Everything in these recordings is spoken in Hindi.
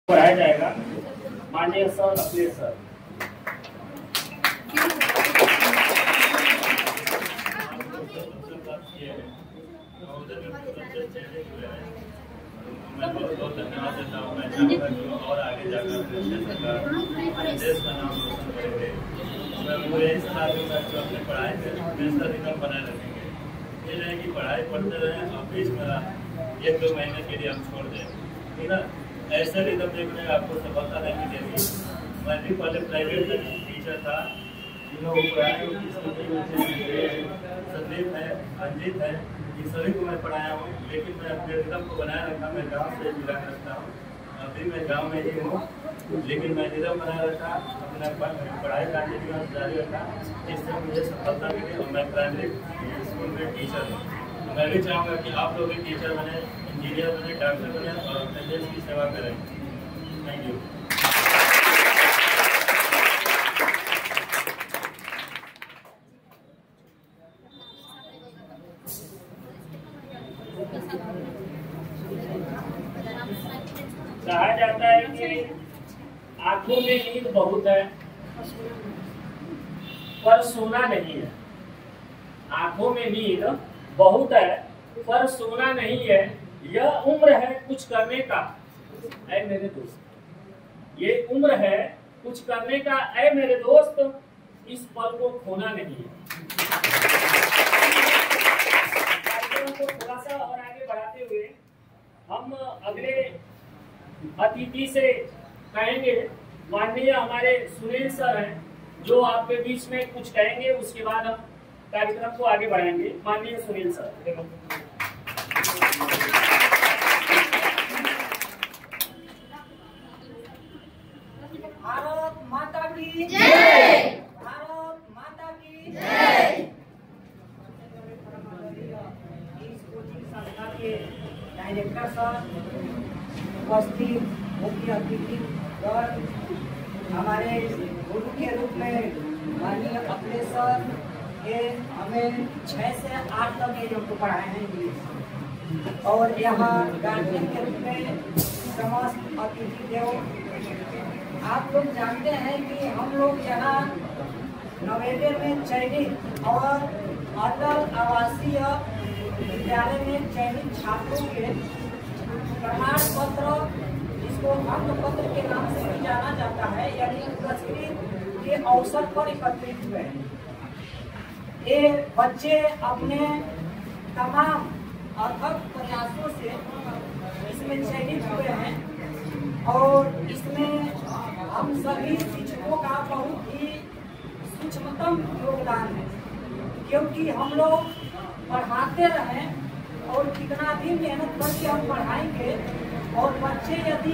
पढ़ाया जाएगा। माननीय सर अखिलेश सर। मैं बहुत बहुत धन्यवाद देता हूँ। मैं चाहूँगा कि और आगे जाकर देश का नाम रोशन करेंगे। मैं मुझे यही सलाह दूँगा कि अपने पढ़ाई में बेहतर रिदम बनाए रखेंगे। ये नहीं कि पढ़ाई पढ़ते रहें और बीच में 1-2 महीने के लिए हम छोड़ दें, ठीक है। ऐसे रिदम देखने आपको सफलता नहीं मिलेगी। मैं भी पहले प्राइवेट टीचर था, जिन लोगों को पढ़ाया संदीप है, रंजीत है, इन सभी को मैं पढ़ाया हूँ। लेकिन मैं अपने रिदम को बनाए रखा। मैं गाँव से मिला रखता हूँ, अभी मैं गाँव में ही हूँ, लेकिन मैं रिदम बनाए रखा, अपना पढ़ाई कंटिन्यू जारी रखा, जिससे मुझे सफलता मिली। और मैं प्राइमरी स्कूल में टीचर हूँ। मैं भी चाहूँगा कि आप लोग भी टीचर बने, इंजीनियर बने, डॉक्टर बने और अपने देश की सेवा करें। Thank you. कहा जाता है कि आंखों में नींद बहुत है पर सोना नहीं है। आंखों में नींद बहुत है पर सोना नहीं है। यह उम्र है कुछ करने का ऐ मेरे दोस्त, ये उम्र है कुछ करने का ऐ मेरे दोस्त, इस पल को खोना नहीं है। कार्यक्रम को थोड़ा सा और आगे बढ़ाते हुए हम अगले अतिथि से कहेंगे। माननीय हमारे सुनील सर हैं, जो आपके बीच में कुछ कहेंगे, उसके बाद हम कार्यक्रम को आगे बढ़ाएंगे। माननीय सुनील सर। भारत माता की जय। भारत माता की जय। इस कोचिंग संस्था के डायरेक्टर सर, उपस्थित मुख्य अतिथि और हमारे गुरु के रूप में माननीय अखिलेश सर के हमें 6 से 8 तक ये हमको पढ़ाए हैं इंग्लिश। और यहाँ गार्जियन के रूप में समस्त अतिथि देव, आप लोग जानते हैं कि हम लोग यहाँ नवेले में चयनित और अटल आवासीय विद्यालय में चयनित छात्रों के प्रमाण पत्र, जिसको अंक पत्र के नाम से भी जाना जाता है, यानी पुरस्कृत के अवसर पर एकत्रित हुए। ये बच्चे अपने तमाम अथक प्रयासों से इसमें चयनित हुए हैं और इसमें हम सभी शिक्षकों का बहुत ही सूक्ष्मतम योगदान है, क्योंकि हम लोग पढ़ाते रहें और कितना भी मेहनत करके हम पढ़ाएंगे और बच्चे यदि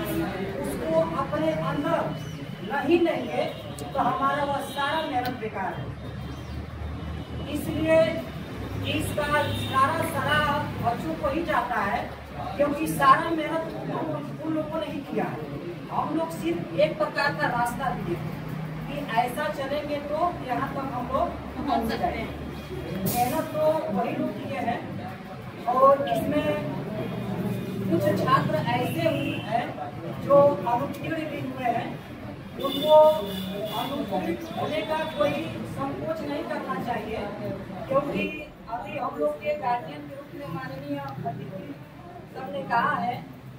उसको अपने अंदर नहीं लेंगे तो हमारा वह सारा मेहनत बेकार है। इसलिए इसका सारा बच्चों को ही जाता है, क्योंकि सारा मेहनत उन लोगों ने ही किया है। हम लोग सिर्फ एक प्रकार का रास्ता दिए कि ऐसा चलेंगे तो यहाँ तक हम लोग पहुँच जाएंगे। मेहनत तो वही लोग किए हैं और इसमें कुछ छात्र ऐसे हैं जो अनुत्तीर्ण भी हुए हैं। उनको अनुत्तीर्ण होने का कोई संकोच नहीं करना चाहिए, क्योंकि अभी हम लोग के गार्जियन के रूप में माननीय अतिथि सर ने कहा है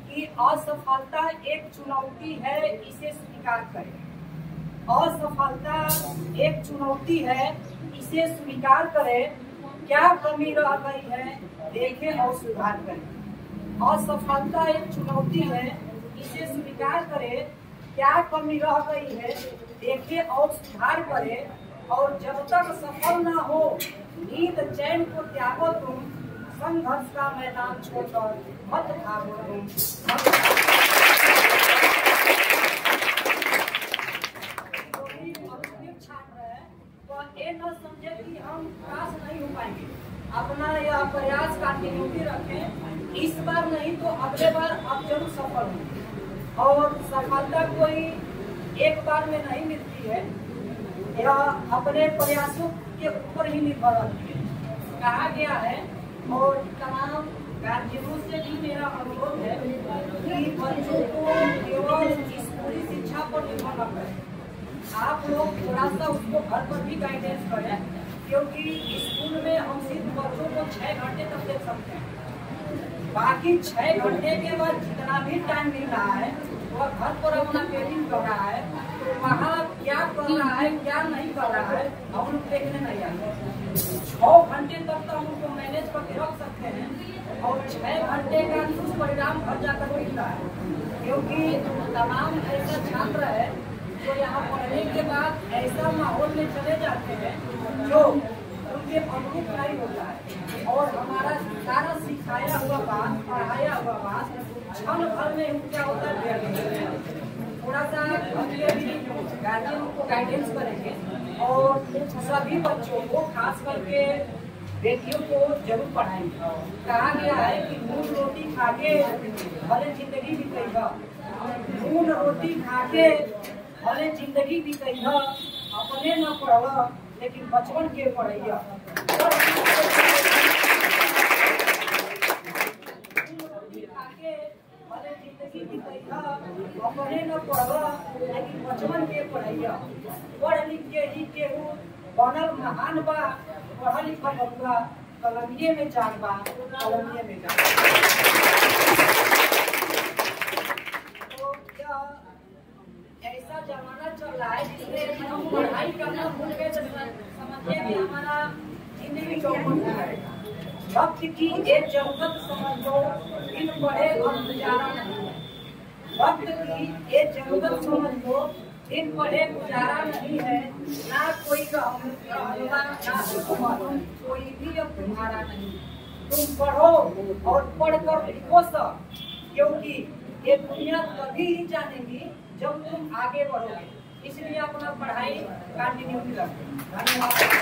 कि असफलता एक चुनौती है, इसे स्वीकार करें। असफलता एक चुनौती है, इसे स्वीकार करें। क्या कमी रह गई है देखें और सुधार करें। असफलता एक चुनौती है, इसे स्वीकार करें। क्या कमी रह गई है देखें और सुधार करें। और जब तक सफल ना हो नींद चैन को त्यागो तुम, संघर्ष का मैदान छोड़कर मत भागो तुम। छात्र है तो ये न समझे कि हम पास नहीं हो पाएंगे। अपना यह प्रयास कंटिन्यूटी रखें। इस बार नहीं तो अगले बार आप जरूर सफल होंगे। और सफलता कोई एक बार में नहीं मिलती है, यह अपने प्रयासों के ऊपर ही निर्भर रहती है। कहा गया है और तमाम गार्जियनों से भी मेरा अनुरोध है कि बच्चों को केवल न करें। आप लोग थोड़ा सा उसको घर पर भी गाइडेंस करें, क्योंकि स्कूल में हम सिर्फ बच्चों को 6 घंटे तक देख सकते हैं। बाकी 6 घंटे के बाद जितना भी टाइम मिल रहा है वह घर पर अपना पेटिंग कर रहा है, तो वहाँ क्या कर रहा है क्या नहीं कर रहा है हम लोग देखने नहीं आए। 6 घंटे तक तो हम उनको मैनेज करके रख सकते हैं और 6 घंटे का दुष्परिणाम घर जाकर मिलता है, क्योंकि तमाम ऐसा छात्र है जो यहाँ पढ़ने के बाद ऐसा माहौल में चले जाते हैं जो उनके अनुरूप नहीं होता है और हमारा सारा सिखाया हुआ बात पढ़ाया हुआ बात क्षण भर में क्या होता है। थोड़ा सा अगले भी गार्जियन को गाइडेंस करेंगे और सभी बच्चों को खास करके बेटियों को जरूर पढ़ाएंगे। कहा गया है कि नून रोटी खा के भले जिंदगी बीतेगा, नून रोटी खा के भले जिंदगी बीतेगा, अपने न पढ़ लेकिन बचपन के पढ़ैया। अपने न पढ़ लेकिन बचपन के पढ़ैया। पढ़ लिख के ही केहू बनल महान बा, पढ़ लिख बबुआ कलमिये में जान बा, कलमिये में जान। तो ऐसा जमाना चल रहा है जिसमें हम पढ़ाई करना भूल गए, समझिए कि हमारा जिंदगी चौपट हो जाएगा। वक्त की एक जरूरत समझ लो, इन पढ़े हम गुजारा नहीं है। वक्त की एक जरूरत समझ लो, इन पढ़े गुजारा नहीं है। ना कोई रहनुमा ना हुकूमत, कोई भी अब तुम्हारा नहीं। तुम पढ़ो और पढ़कर लिखो सब, क्योंकि ये दुनिया तभी ही जानेगी जब तुम आगे बढ़ोगे। इसलिए अपना पढ़ाई कंटिन्यू रखें। धन्यवाद।